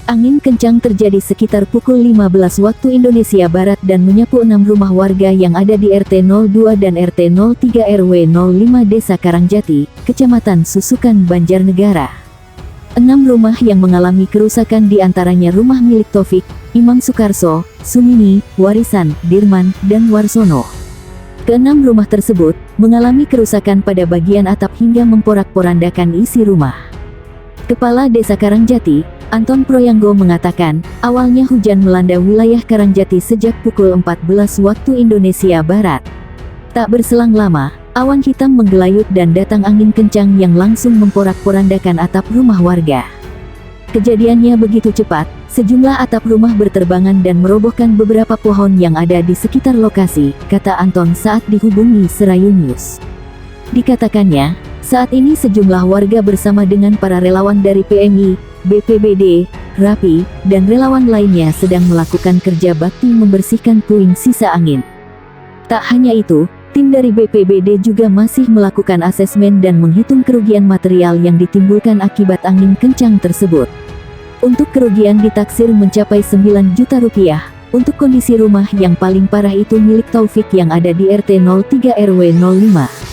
Angin kencang terjadi sekitar pukul 15 waktu Indonesia Barat dan menyapu 6 rumah warga yang ada di RT 02 dan RT 03 RW 05 Desa Karangjati, Kecamatan Susukan, Banjarnegara. 6 rumah yang mengalami kerusakan diantaranya rumah milik Taufik, Imam Sukarso, Sumini, Warisan, Dirman, dan Warsono. Keenam rumah tersebut mengalami kerusakan pada bagian atap hingga memporak-porandakan isi rumah. Kepala Desa Karangjati, Anton Proyanggo mengatakan, awalnya hujan melanda wilayah Karangjati sejak pukul 14 waktu Indonesia Barat. Tak berselang lama, awan hitam menggelayut dan datang angin kencang yang langsung memporak-porandakan atap rumah warga. Kejadiannya begitu cepat, sejumlah atap rumah berterbangan dan merobohkan beberapa pohon yang ada di sekitar lokasi, kata Anton saat dihubungi Serayu News. Dikatakannya, saat ini sejumlah warga bersama dengan para relawan dari PMI, BPBD, RAPI, dan relawan lainnya sedang melakukan kerja bakti membersihkan puing sisa angin. Tak hanya itu, tim dari BPBD juga masih melakukan asesmen dan menghitung kerugian material yang ditimbulkan akibat angin kencang tersebut. Untuk kerugian ditaksir mencapai 9 juta rupiah. Untuk kondisi rumah yang paling parah itu milik Taufik yang ada di RT 03 RW 05.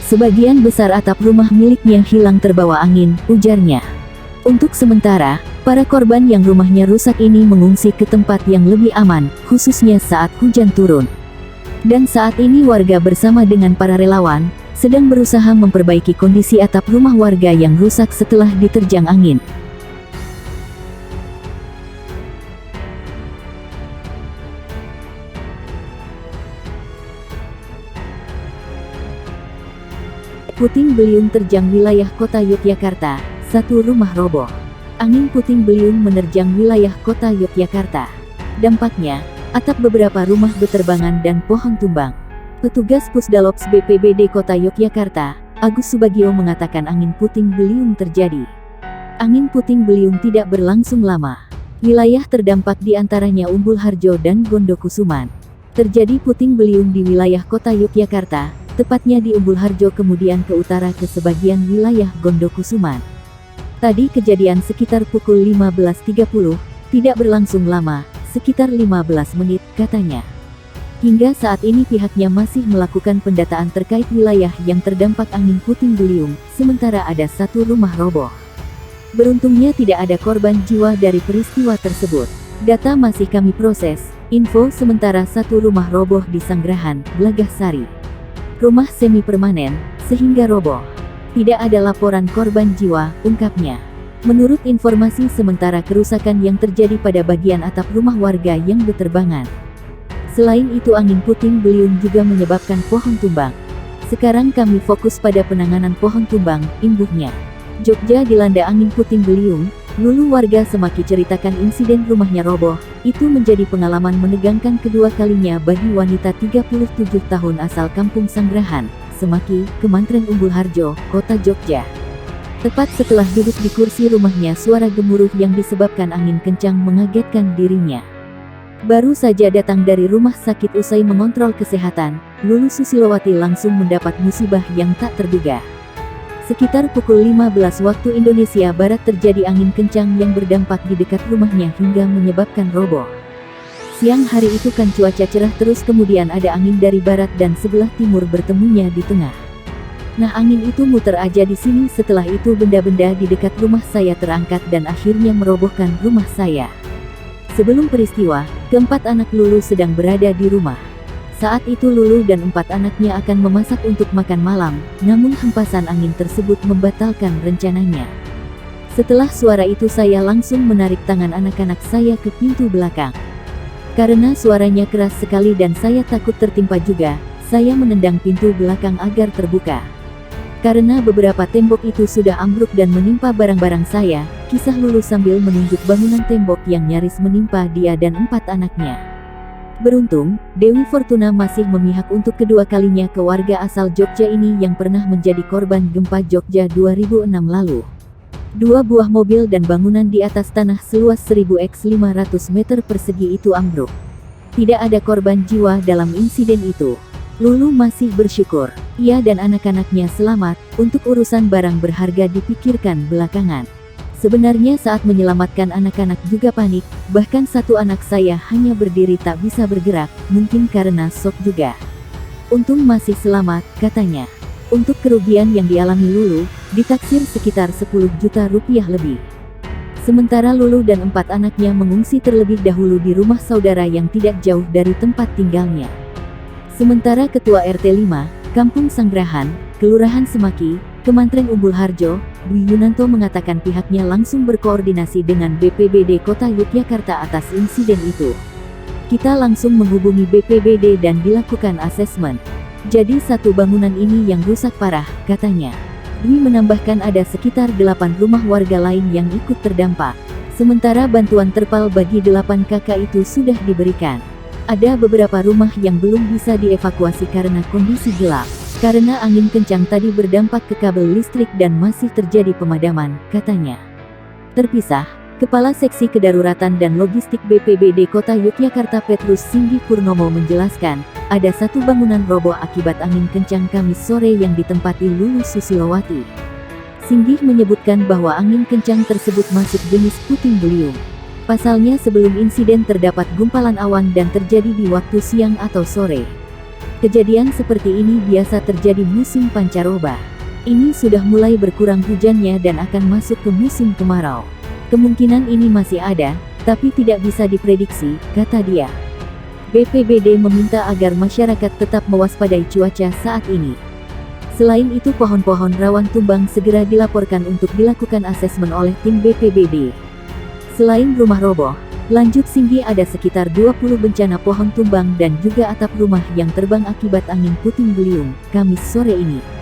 Sebagian besar atap rumah miliknya hilang terbawa angin, ujarnya. Untuk sementara, para korban yang rumahnya rusak ini mengungsi ke tempat yang lebih aman, khususnya saat hujan turun. Dan saat ini warga bersama dengan para relawan, sedang berusaha memperbaiki kondisi atap rumah warga yang rusak setelah diterjang angin. Puting beliung terjang wilayah kota Yogyakarta, 1 rumah roboh. Angin puting beliung menerjang wilayah kota Yogyakarta. Dampaknya, atap beberapa rumah beterbangan dan pohon tumbang. Petugas Pusdalops BPBD Kota Yogyakarta, Agus Subagio mengatakan angin puting beliung terjadi. Angin puting beliung tidak berlangsung lama. Wilayah terdampak diantaranya Umbul Harjo dan Gondokusuman. Terjadi puting beliung di wilayah kota Yogyakarta, tepatnya di Umbul Harjo kemudian ke utara ke sebagian wilayah Gondokusuman. Tadi kejadian sekitar pukul 15.30, tidak berlangsung lama, sekitar 15 menit, katanya. Hingga saat ini pihaknya masih melakukan pendataan terkait wilayah yang terdampak angin puting beliung, sementara ada 1 rumah roboh. Beruntungnya tidak ada korban jiwa dari peristiwa tersebut. Data masih kami proses, info sementara 1 rumah roboh di Sanggrahan, Blagassari. Rumah semi permanen, sehingga roboh. Tidak ada laporan korban jiwa, ungkapnya. Menurut informasi sementara kerusakan yang terjadi pada bagian atap rumah warga yang beterbangan. Selain itu angin puting beliung juga menyebabkan pohon tumbang. Sekarang kami fokus pada penanganan pohon tumbang, imbuhnya. Jogja dilanda angin puting beliung, Lulu warga Semaki ceritakan insiden rumahnya roboh, itu menjadi pengalaman menegangkan kedua kalinya bagi wanita 37 tahun asal Kampung Sanggrahan, Semaki, Kemantren Umbul Harjo, Kota Jogja. Tepat setelah duduk di kursi rumahnya suara gemuruh yang disebabkan angin kencang mengagetkan dirinya. Baru saja datang dari rumah sakit usai mengontrol kesehatan, Lulu Susilowati langsung mendapat musibah yang tak terduga. Sekitar pukul 15 waktu Indonesia Barat terjadi angin kencang yang berdampak di dekat rumahnya hingga menyebabkan roboh. Siang hari itu kan cuaca cerah terus kemudian ada angin dari barat dan sebelah timur bertemunya di tengah. Nah angin itu muter aja di sini setelah itu benda-benda di dekat rumah saya terangkat dan akhirnya merobohkan rumah saya. Sebelum peristiwa, keempat anak Lulu sedang berada di rumah. Saat itu Lulu dan 4 anaknya akan memasak untuk makan malam, namun hempasan angin tersebut membatalkan rencananya. Setelah suara itu saya langsung menarik tangan anak-anak saya ke pintu belakang. Karena suaranya keras sekali dan saya takut tertimpa juga, saya menendang pintu belakang agar terbuka. Karena beberapa tembok itu sudah ambruk dan menimpa barang-barang saya, kisah Lulu sambil menunjuk bangunan tembok yang nyaris menimpa dia dan 4 anaknya. Beruntung, Dewi Fortuna masih memihak untuk kedua kalinya ke warga asal Jogja ini yang pernah menjadi korban gempa Jogja 2006 lalu. 2 buah mobil dan bangunan di atas tanah seluas 1000 x 500 meter persegi itu ambruk. Tidak ada korban jiwa dalam insiden itu. Lulu masih bersyukur, ia dan anak-anaknya selamat, untuk urusan barang berharga dipikirkan belakangan. Sebenarnya saat menyelamatkan anak-anak juga panik, bahkan satu anak saya hanya berdiri tak bisa bergerak, mungkin karena shock juga. Untung masih selamat, katanya. Untuk kerugian yang dialami Lulu, ditaksir sekitar 10 juta rupiah lebih. Sementara Lulu dan 4 anaknya mengungsi terlebih dahulu di rumah saudara yang tidak jauh dari tempat tinggalnya. Sementara Ketua RT 5, Kampung Sanggrahan, Kelurahan Semaki, Kemantreng Umbul Harjo, Dwi Yunanto mengatakan pihaknya langsung berkoordinasi dengan BPBD Kota Yogyakarta atas insiden itu. Kita langsung menghubungi BPBD dan dilakukan asesmen. Jadi satu bangunan ini yang rusak parah, katanya. Dwi menambahkan ada sekitar 8 rumah warga lain yang ikut terdampak. Sementara bantuan terpal bagi 8 kakak itu sudah diberikan. Ada beberapa rumah yang belum bisa dievakuasi karena kondisi gelap. Karena angin kencang tadi berdampak ke kabel listrik dan masih terjadi pemadaman, katanya. Terpisah, Kepala Seksi Kedaruratan dan Logistik BPBD Kota Yogyakarta Petrus Singgi Purnomo menjelaskan, ada satu bangunan roboh akibat angin kencang Kamis sore yang ditempati Lulu Susilowati. Singgih menyebutkan bahwa angin kencang tersebut masuk jenis puting beliung. Pasalnya sebelum insiden terdapat gumpalan awan dan terjadi di waktu siang atau sore. Kejadian seperti ini biasa terjadi musim pancaroba. Ini sudah mulai berkurang hujannya dan akan masuk ke musim kemarau. Kemungkinan ini masih ada, tapi tidak bisa diprediksi, kata dia. BPBD meminta agar masyarakat tetap mewaspadai cuaca saat ini. Selain itu pohon-pohon rawan tumbang segera dilaporkan untuk dilakukan asesmen oleh tim BPBD. Selain rumah roboh, lanjut Singgi ada sekitar 20 bencana pohon tumbang dan juga atap rumah yang terbang akibat angin puting beliung, Kamis sore ini.